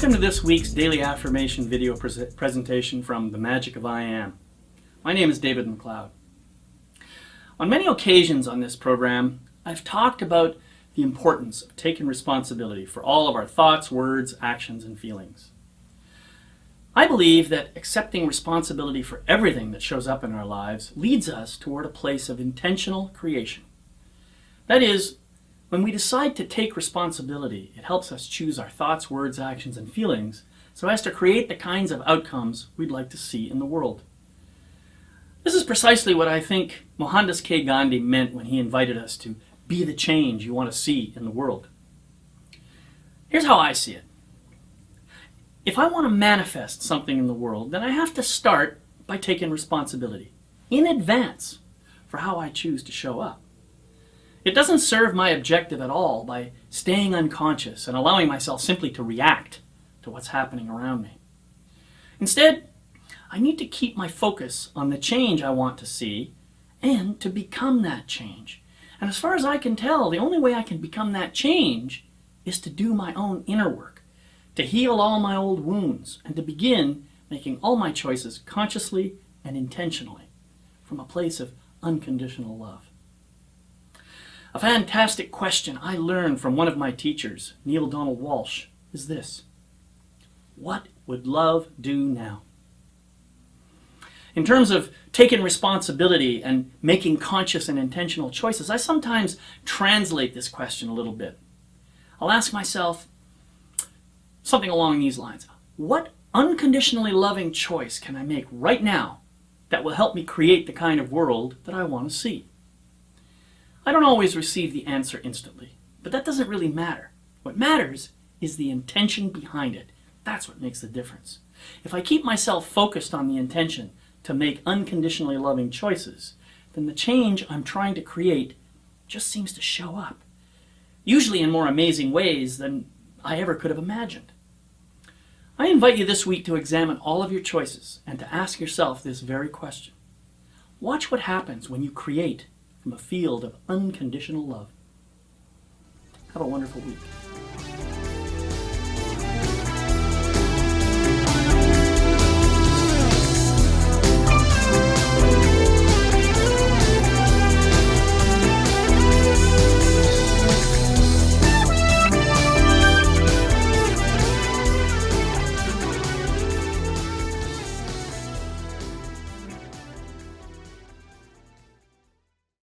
Welcome to this week's Daily Affirmation video presentation from The Magic of I Am. My name is David McLeod. On many occasions on this program, I've talked about the importance of taking responsibility for all of our thoughts, words, actions, and feelings. I believe that accepting responsibility for everything that shows up in our lives leads us toward a place of intentional creation. That is, when we decide to take responsibility, it helps us choose our thoughts, words, actions, and feelings so as to create the kinds of outcomes we'd like to see in the world. This is precisely what I think Mohandas K. Gandhi meant when he invited us to be the change you want to see in the world. Here's how I see it. If I want to manifest something in the world, then I have to start by taking responsibility in advance for how I choose to show up. It doesn't serve my objective at all by staying unconscious and allowing myself simply to react to what's happening around me. Instead, I need to keep my focus on the change I want to see and to become that change. And as far as I can tell, the only way I can become that change is to do my own inner work, to heal all my old wounds, and to begin making all my choices consciously and intentionally from a place of unconditional love. A fantastic question I learned from one of my teachers, Neil Donald Walsh, is this: what would love do now? In terms of taking responsibility and making conscious and intentional choices, I sometimes translate this question a little bit. I'll ask myself something along these lines. What unconditionally loving choice can I make right now that will help me create the kind of world that I want to see? I don't always receive the answer instantly, but that doesn't really matter. What matters is the intention behind it. That's what makes the difference. If I keep myself focused on the intention to make unconditionally loving choices, then the change I'm trying to create just seems to show up, usually in more amazing ways than I ever could have imagined. I invite you this week to examine all of your choices and to ask yourself this very question. Watch what happens when you create from a field of unconditional love. Have a wonderful week.